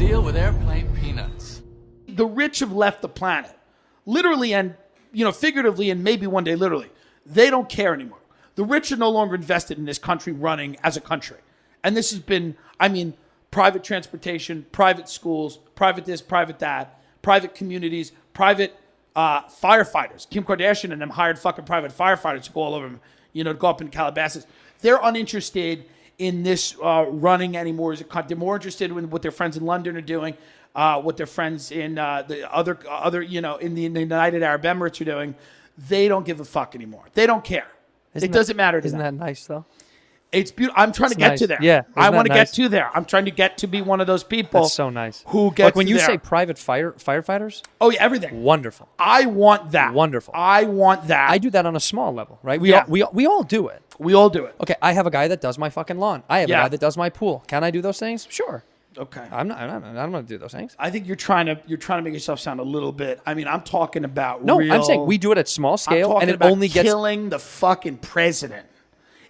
deal with airplane peanuts. The rich have left the planet, literally and figuratively, and maybe one day literally. They don't care anymore. The rich are no longer invested in this country running as a country, and this has been, private transportation, private schools, private this, private that, private communities, private firefighters. Kim Kardashian and them hired fucking private firefighters to go all over them, to go up in Calabasas. They're uninterested in this running anymore. They're more interested in what their friends in London are doing, what their friends in the other in the United Arab Emirates are doing. They don't give a fuck anymore. They don't care. It doesn't matter to them. Isn't that nice though? It's beautiful. I'm trying to get to there. Yeah, I want to get to there. I'm trying to get to be one of those people. That's so nice. Who gets like when you there. say private firefighters? Oh yeah, everything. Wonderful. I want that. Wonderful. I want that. I do that on a small level, right? We all do it. We all do it. Okay, I have a guy that does my fucking lawn. I have a guy that does my pool. Can I do those things? Sure. Okay. I'm not going to do those things. I think you're trying to make yourself sound a little bit. I'm talking about No, I'm saying we do it at small scale, and it only gets killing the fucking president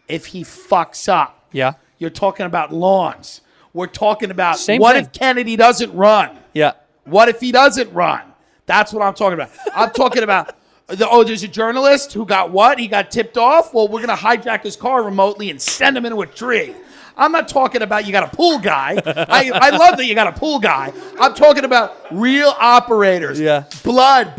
if he fucks up. Yeah. You're talking about lawns. We're talking about Same what thing. if Kennedy doesn't run? Yeah. What if he doesn't run? That's what I'm talking about. I'm talking about, there's a journalist who got what? He got tipped off? Well, we're going to hijack his car remotely and send him into a tree. I'm not talking about you got a pool guy. I love that you got a pool guy. I'm talking about real operators. Yeah. Blood.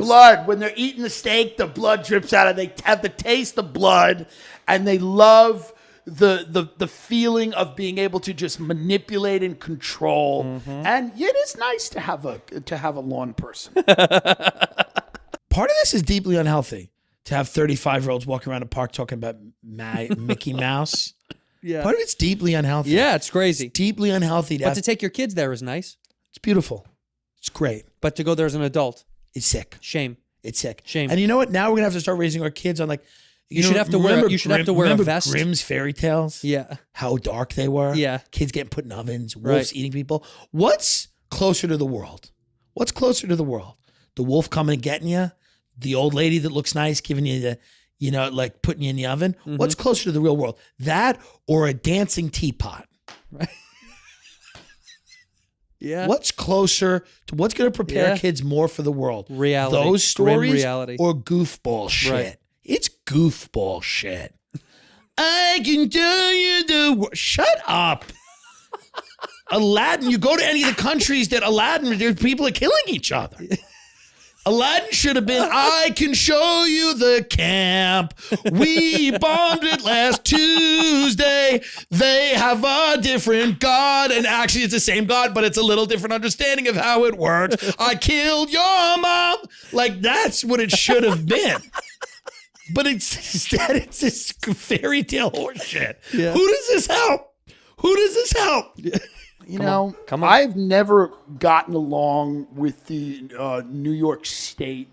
When they're eating the steak, the blood drips out of it. They have the taste of blood, and they love the feeling of being able to just manipulate and control. Mm-hmm. And it is nice to have a lawn person. Part of this is deeply unhealthy to have 35-year-olds walking around a park talking about Mickey Mouse. Yeah. Part of it's deeply unhealthy. Yeah, it's crazy. It's deeply unhealthy. But to take your kids there is nice. It's beautiful. It's great. But to go there as an adult, it's sick. Shame. It's sick. Shame. And you know what? Now we're gonna have to start raising our kids on You should have to wear a vest. Grimm's fairy tales? Yeah. How dark they were? Yeah. Kids getting put in ovens, wolves eating people. What's closer to the world? What's closer to the world? The wolf coming and getting you? The old lady that looks nice giving you the, like putting you in the oven? Mm-hmm. What's closer to the real world? That or a dancing teapot? Right. Yeah. What's closer to what's going to prepare kids more for the world? Reality. Those stories reality. Or goofball shit? Right. It's goofball shit. I can tell you the shut up. Aladdin, you go to any of the countries that Aladdin, there's people are killing each other. Aladdin should have been, I can show you the camp. We bombed it last Tuesday. They have a different God. And actually, it's the same God, but it's a little different understanding of how it works. I killed your mom. Like, that's what it should have been. But instead, it's this fairy tale horse shit. Yeah. Who does this help? Come on. I've never gotten along with the New York State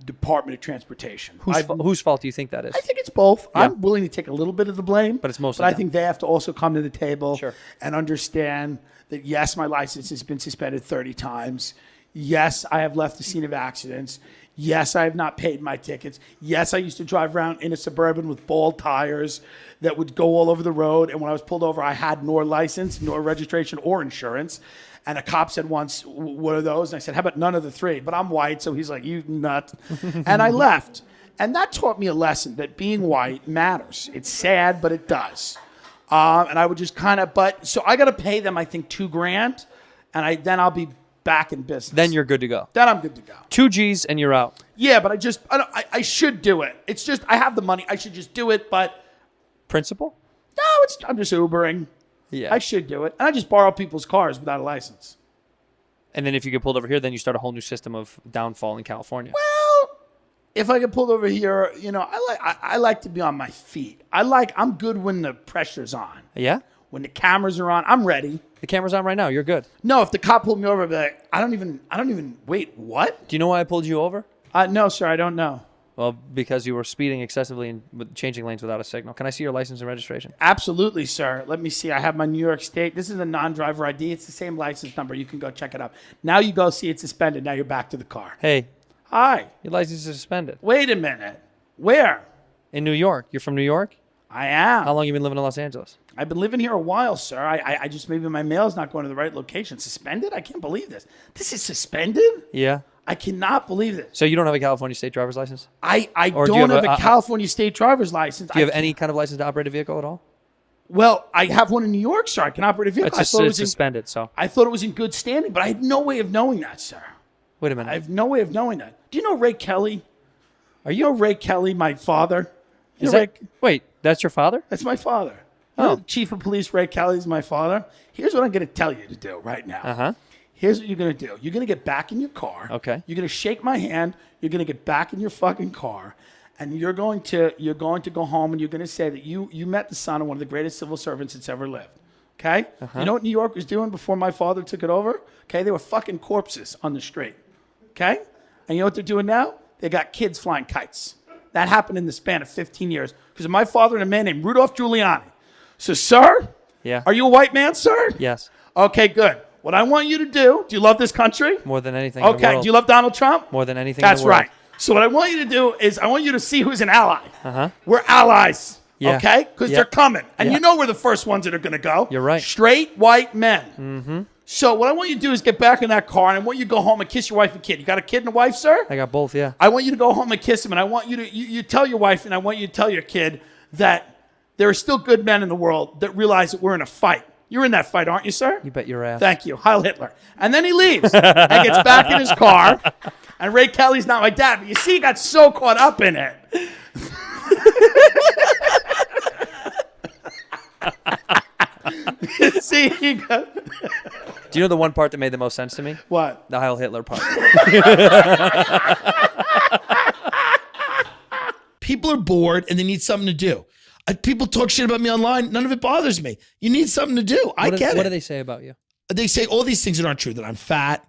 Department of Transportation. Whose fault do you think that is? I think it's both. Yeah. I'm willing to take a little bit of the blame. But it's mostly But I think they have to also come to the table Sure. and understand that, yes, my license has been suspended 30 times. Yes, I have left the scene of accidents. Yes, I have not paid my tickets. Yes, I used to drive around in a Suburban with bald tires that would go all over the road. And when I was pulled over, I had nor license, nor registration, or insurance. And a cop said once, what are those? And I said, how about none of the three? But I'm white, so he's like, you nut. And I left. And that taught me a lesson that being white matters. It's sad, but it does. And I would just so I got to pay them, I think, $2,000. And then I'll be back in business. Then you're good to go. Then I'm good to go. 2 G's and you're out. Yeah, but I should do it. It's just, I have the money. I should just do it, but. Principle? No, I'm just Ubering. Yeah. I should do it. And I just borrow people's cars without a license. And then if you get pulled over here, then you start a whole new system of downfall in California. Well, if I get pulled over here, I like to be on my feet. I'm good when the pressure's on. Yeah? When the cameras are on, I'm ready. The camera's on right now. You're good. No, if the cop pulled me over, I'd be like, I don't even, wait, what? Do you know why I pulled you over? No, sir, I don't know. Well, because you were speeding excessively and changing lanes without a signal. Can I see your license and registration? Absolutely, sir. Let me see. I have my New York State. This is a non-driver ID. It's the same license number. You can go check it out. Now you go see it suspended. Now you're back to the car. Hey. Hi. Your license is suspended. Wait a minute. Where? In New York. You're from New York? I am. How long have you been living in Los Angeles? I've been living here a while, sir. I just, maybe my mail's not going to the right location. Suspended? I can't believe this. This is suspended? Yeah. I cannot believe this. So you don't have a California state driver's license? I Or do don't you have have a California state driver's license. Do you have any kind of license to operate a vehicle at all? Well, I have one in New York, sir. I can operate a vehicle. It's suspended, so. I thought it was in good standing, but I had no way of knowing that, sir. Wait a minute. I have no way of knowing that. Do you know Ray Kelly? You know Ray Kelly, my father? Wait, that's your father? That's my father. The Chief of Police Ray Kelly is my father. Here's what I'm going to tell you to do right now. Uh-huh. Here's what you're going to do. You're going to get back in your car. Okay. You're going to shake my hand. You're going to get back in your fucking car. And you're going to go home and you're going to say that you met the son of one of the greatest civil servants that's ever lived. Okay? You know what New York was doing before my father took it over? Okay? They were fucking corpses on the street. Okay? And you know what they're doing now? They got kids flying kites. That happened in the span of 15 years because of my father and a man named Rudolph Giuliani. So, sir? Yeah. Are you a white man, sir? Yes. Okay, good. What I want you to do you love this country? More than anything in the Okay, world. do you love Donald Trump? More than anything That's in the world. right. So what I want you to do is I want you to see who's an ally. Uh-huh. We're allies, Yeah. okay? Because they're coming. And you know we're the first ones that are going to go. You're right. Straight white men. Mm-hmm. So what I want you to do is get back in that car, and I want you to go home and kiss your wife and kid. You got a kid and a wife, sir? I got both, yeah. I want you to go home and kiss him, and I want you to you tell your wife, and I want you to tell your kid that there are still good men in the world that realize that we're in a fight. You're in that fight, aren't you, sir? You bet your ass. Thank you. Heil Hitler. And then he leaves and gets back in his car. And Ray Kelly's not my dad. But you see, he got so caught up in it. See, he got... Do you know the one part that made the most sense to me? What? The Heil Hitler part. People are bored and they need something to do. People talk shit about me online. None of it bothers me. You need something to do. I get it. What do they say about you? They say all these things that aren't true. That I'm fat.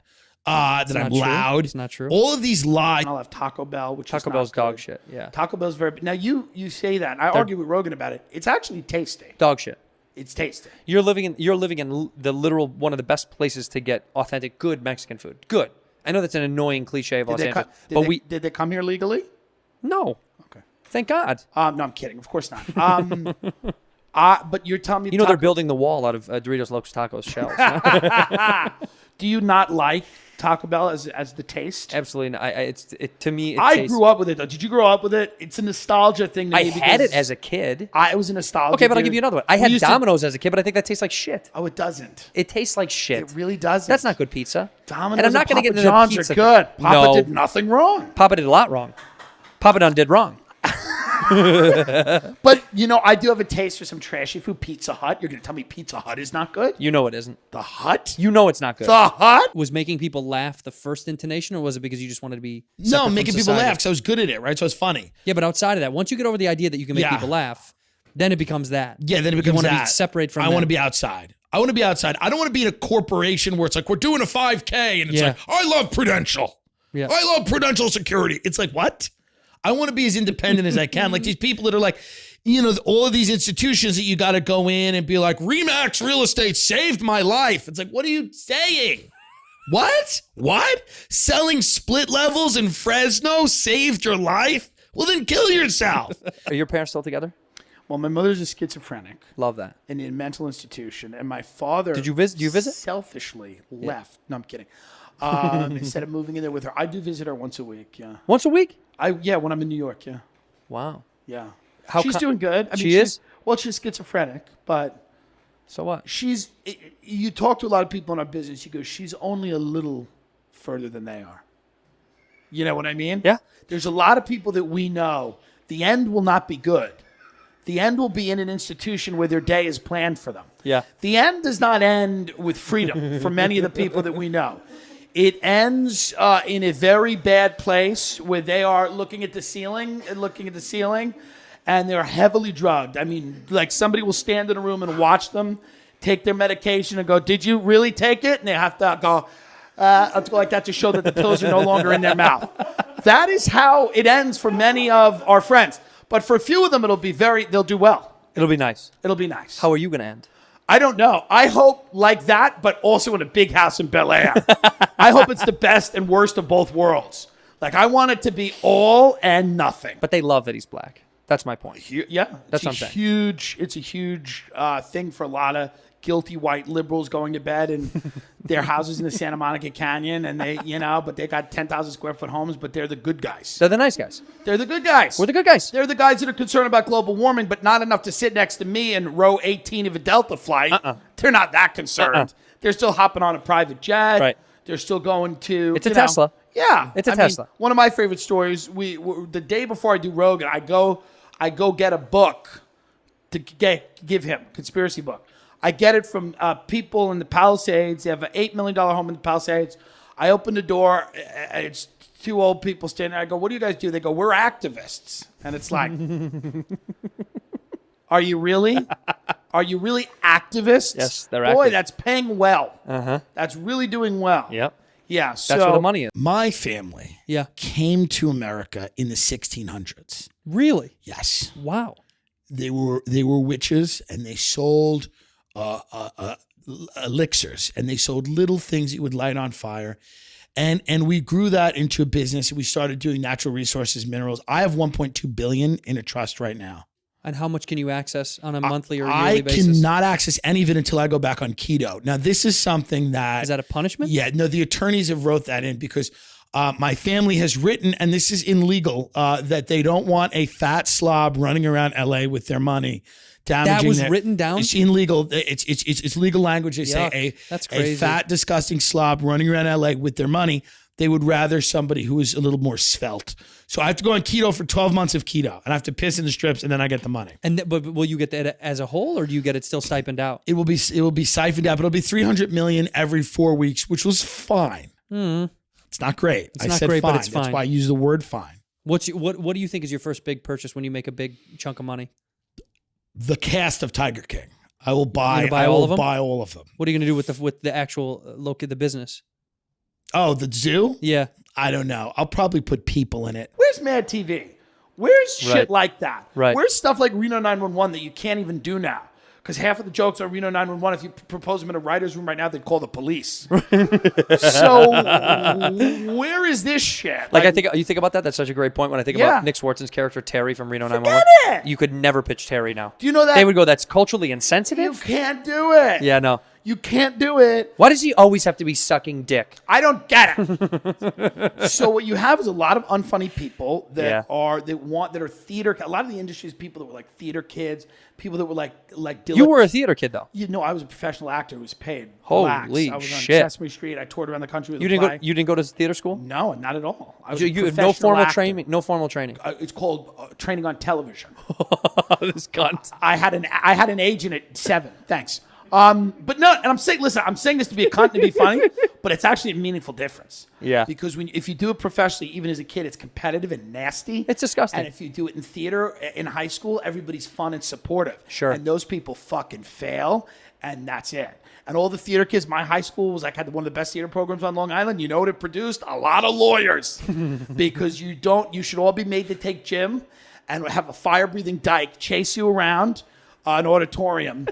That I'm not true. loud. It's not true. All of these lies. I'll have Taco Bell, which is Taco not Bell's good. dog shit, yeah. Taco Bell's very... Now, you say that. And I argue with Rogan about it. It's actually tasty. Dog shit. It's tasty. You're living in the literal one of the best places to get authentic, good Mexican food. Good. I know that's an annoying cliche of Los Angeles, but did they come here legally? No. Okay. Thank God. No, I'm kidding. Of course not. But you're telling me... You know they're building the wall out of Doritos Locos Tacos shells. Do you not like Taco Bell as the taste? Absolutely not. To me, it I tastes... grew up with it, though. Did you grow up with it? It's a nostalgia thing to I me. had it because as a kid. it was a nostalgia. Okay, but I'll dude. give you another one. I We had used to- Domino's as a kid, but I think that tastes like shit. Oh, it doesn't. It tastes like shit. It really doesn't. That's not good pizza. Domino's and I'm not going going to to get into John's the pizza are good. thing. Papa No. did nothing wrong. Papa did a lot wrong. Papa Don did wrong. But, I do have a taste for some trashy food. Pizza Hut. You're going to tell me Pizza Hut is not good? You know it isn't. The Hut? You know it's not good. The Hut? Was making people laugh the first intonation, or was it because you just wanted to be No, separate from making people society? laugh because I was good at it, right? So it's funny. Yeah, but outside of that, once you get over the idea that you can make Yeah. people laugh, then it becomes that. Yeah, then it You becomes want to that. be separate from I want to them. be outside. I want to be outside. I don't want to be in a corporation where it's like, we're doing a 5K and it's Yeah. like, I love Prudential. Yeah. I love Prudential Security. It's like, what? I want to be as independent as I can. Like these people that are like, all of these institutions that you got to go in and be like, Remax Real Estate saved my life. It's like, what are you saying? What? Selling split levels in Fresno saved your life? Well, then kill yourself. Are your parents still together? Well, my mother's a schizophrenic Love that. in a mental institution, and my father... Did you visit? Do you visit? Selfishly left. No, I'm kidding. Instead of moving in there with her. I do visit her once a week, yeah. Once a week? When I'm in New York, yeah. Wow. Yeah. How she's co- doing good. I mean, She is? Well, she's schizophrenic, but So what? you talk to a lot of people in our business, you go, she's only a little further than they are. You know what I mean? Yeah. There's a lot of people that we know. The end will not be good. The end will be in an institution where their day is planned for them. Yeah. The end does not end with freedom for many of the people that we know. It ends in a very bad place where they are looking at the ceiling and they're heavily drugged. I mean, like somebody will stand in a room and watch them take their medication and go, did you really take it? And they have to go like that to show that the pills are no longer in their mouth. That is how it ends for many of our friends. But for a few of them, they'll do well. It'll be nice. It'll be nice. How are you going to end? I don't know. I hope like that, but also in a big house in Bel Air. I hope it's the best and worst of both worlds. Like I want it to be all and nothing. But they love that he's black. That's my point. Yeah, That's what I'm saying. It's a huge thing for a lot of guilty white liberals going to bed in their houses in the Santa Monica Canyon, and but they got 10,000 square foot homes, but they're the good guys. They're the nice guys. They're the good guys. We're the good guys. They're the guys that are concerned about global warming, but not enough to sit next to me in row 18 of a Delta flight. They're not that concerned. They're still hopping on a private jet. Right. They're still going to. It's a Tesla. Yeah, It's a Tesla. One of my favorite stories. The day before I do Rogan, I go get a book to give him conspiracy book. I get it from people in the Palisades. They have an $8 million home in the Palisades. I open the door, and it's two old people standing there. I go, "What do you guys do?" They go, "We're activists." And it's like, are you really? Are you really activists? Yes, they're Boy, active. that's paying well. That's really doing well. Yep. Yeah. That's where the money is. My family Yeah. came to America in the 1600s. Really? Yes. Wow. They were witches, and they sold elixirs, and they sold little things that you would light on fire. And we grew that into a business. We started doing natural resources, minerals. I have 1.2 billion in a trust right now. And how much can you access on a monthly or yearly I basis? cannot access any of it until I go back on keto. Now, this is something that... Is that a punishment? Yeah, no, the attorneys have wrote that in because my family has written, and this is illegal, that they don't want a fat slob running around LA with their money. That was written down? It's illegal. It's legal language. They say that's crazy. a fat, disgusting slob running around LA with their money. They would rather somebody who is a little more svelte. So I have to go on keto for 12 months of keto, and I have to piss in the strips, and then I get the money. And but will you get that as a whole, or do you get it still stipend out? It will be siphoned out, but it'll be 300 million every 4 weeks, which was fine. It's not great. It's I not said great, fine. but it's That's fine. why I use the word fine. What do you think is your first big purchase when you make a big chunk of money? The cast of Tiger King. I will buy. You're gonna buy I all will of them? buy all of them. What are you going to do with the actual the business? Oh, the zoo? Yeah. I don't know. I'll probably put people in it. Where's Mad TV? Where's shit Right. like that? Right. Where's stuff like Reno 911 that you can't even do now? Because half of the jokes on Reno 911, if you propose them in a writer's room right now, they'd call the police. So where is this shit? Like, you think about that. That's such a great point. When I think Yeah. about Nick Swartzen's character Terry from Reno 911, it. you could never pitch Terry now. Do you know that? They would go, "That's culturally You insensitive." can't do it. Yeah, no. You can't do it. Why does he always have to be sucking dick? I don't get it. So what you have is a lot of unfunny people that are theater. A lot of the industry is people that were like theater kids, people that were like Dillon. You were a theater kid, though. You know, I was a professional actor who was paid. Holy Relax. I was on shit. Sesame Street. I toured around the country with You a didn't play. go. You didn't go to theater school. No, not at all. I was You a had no professional formal actor. training. No formal training. It's called training on television. This cunt. I had an agent at 7. Thanks. But no, and I'm saying this to be a cunt, to be funny, but it's actually a meaningful difference. Yeah. Because if you do it professionally, even as a kid, it's competitive and nasty. It's disgusting. And if you do it in theater, in high school, everybody's fun and supportive. Sure. And those people fucking fail, and that's it. And all the theater kids, my high school was had one of the best theater programs on Long Island. You know what it produced? A lot of lawyers. Because you should all be made to take gym and have a fire-breathing dyke chase you around an auditorium.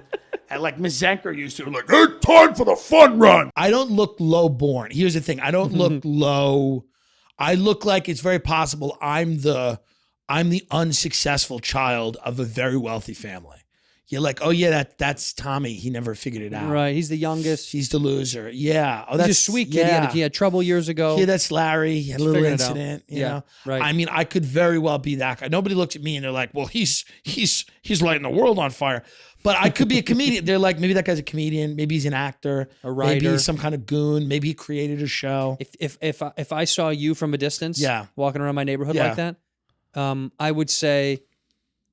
And like Ms. Zenker used to, like, it's time for the fun run. I don't look low born. Here's the thing. I don't look low. I look like it's very possible I'm the unsuccessful child of a very wealthy family. You're like, oh yeah, that's Tommy. He never figured it out. Right. He's the youngest. He's the loser. Yeah. Oh, He's that's a sweet kid. Yeah. He had trouble years ago. Yeah, that's Larry. He had a little figured it out. incident. You Yeah, know? right. I mean, I could very well be that guy. Nobody looks at me and they're like, well, he's lighting the world on fire. But I could be a comedian. They're like, maybe that guy's a comedian. Maybe he's an actor. A writer. Maybe he's some kind of goon. Maybe he created a show. If I saw you from a distance, Yeah. walking around my neighborhood Yeah. like that, I would say,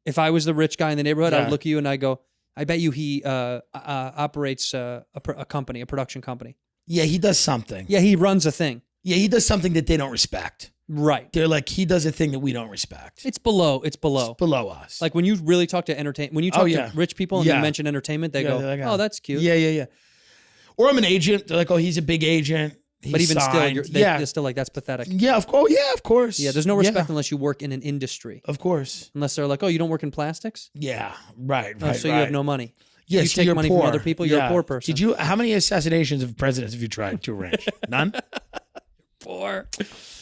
if I was the rich guy in the neighborhood, Yeah. I'd look at you and I go, I bet you he operates a company, a production company. Yeah, he does something. Yeah, he runs a thing. Yeah, he does something that they don't respect. Right. They're like, he does a thing that we don't respect. It's below. It's below. It's below us. Like when you really talk to when you talk yeah. to rich people and Yeah. you mention entertainment, they Yeah, go, they're like, "Oh, that's cute." Yeah. Or I'm an agent. They're like, oh, he's a big agent. But even still, signed. they're still like, "That's pathetic." Yeah, of course. Yeah, of course. Yeah, there's no respect unless you work in an industry. Of course. Unless they're like, "Oh, you don't work in plastics?" Yeah, right. Oh, so you have no money. Yeah, you so take you're money poor. from other people. You're a poor person. How many assassinations of presidents have you tried to arrange? None? poor.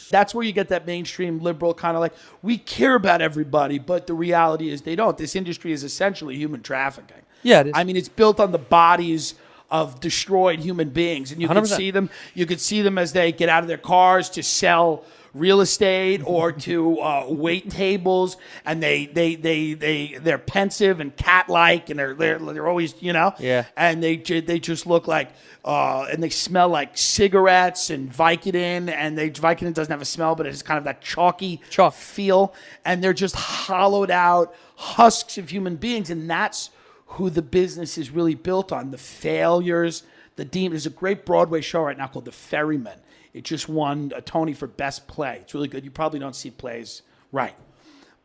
That's where you get that mainstream liberal kind of like, we care about everybody, but the reality is they don't. This industry is essentially human trafficking. Yeah, it is. I mean, it's built on the bodies of destroyed human beings, and you can 100%. see them. You could see them as they get out of their cars to sell real estate or to wait tables, and they're pensive and cat-like, and they're always, you know, Yeah. and they just look like and they smell like cigarettes and Vicodin, and Vicodin doesn't have a smell, but it's kind of that chalky Chalk. feel, and they're just hollowed out husks of human beings, and that's who the business is really built on. The failures, the demons. There's a great Broadway show right now called The Ferryman. It just won a Tony for Best Play. It's really good. You probably don't see plays right,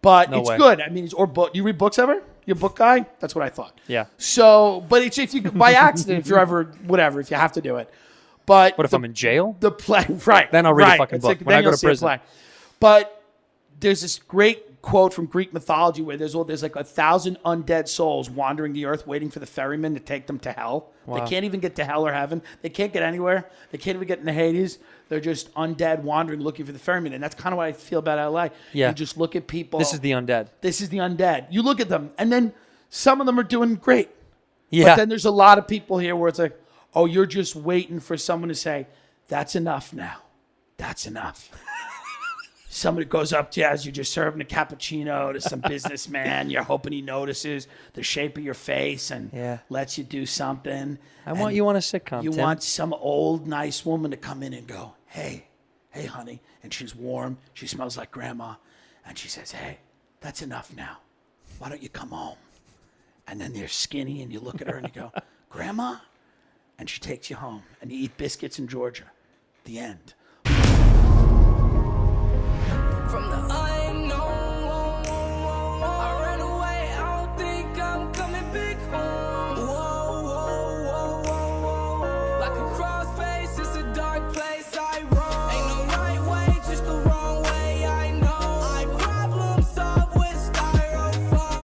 but No it's way. good. I mean, or book. You read books ever? You a book guy? That's what I thought. Yeah. So, but it's if you by accident, if you're ever whatever, if you have to do it. But What if I'm in jail? the play, right? Then I'll read a right. fucking It's book like, when then I go you'll to see a prison. play. But there's this great quote from Greek mythology where there's like 1,000 undead souls wandering the earth waiting for the ferryman to take them to hell. They can't even get to hell or heaven. They can't get anywhere. They can't even get into Hades. They're just undead wandering looking for the ferryman. And that's kind of what I feel about LA. Yeah. You just look at people. This is the undead. This is the undead. You look at them, and then some of them are doing great. Yeah. But then there's a lot of people here where it's like, oh, you're just waiting for someone to say, that's enough now. That's enough. Somebody goes up to you as you're just serving a cappuccino to some businessman. You're hoping he notices the shape of your face and Yeah. lets you do something. I want you on a sitcom, You Tim. want some old, nice woman to come in and go, hey, honey. And she's warm. She smells like grandma. And she says, hey, that's enough now. Why don't you come home? And then they're skinny and you look at her and you go, grandma? And she takes you home and you eat biscuits in Georgia. The end. From the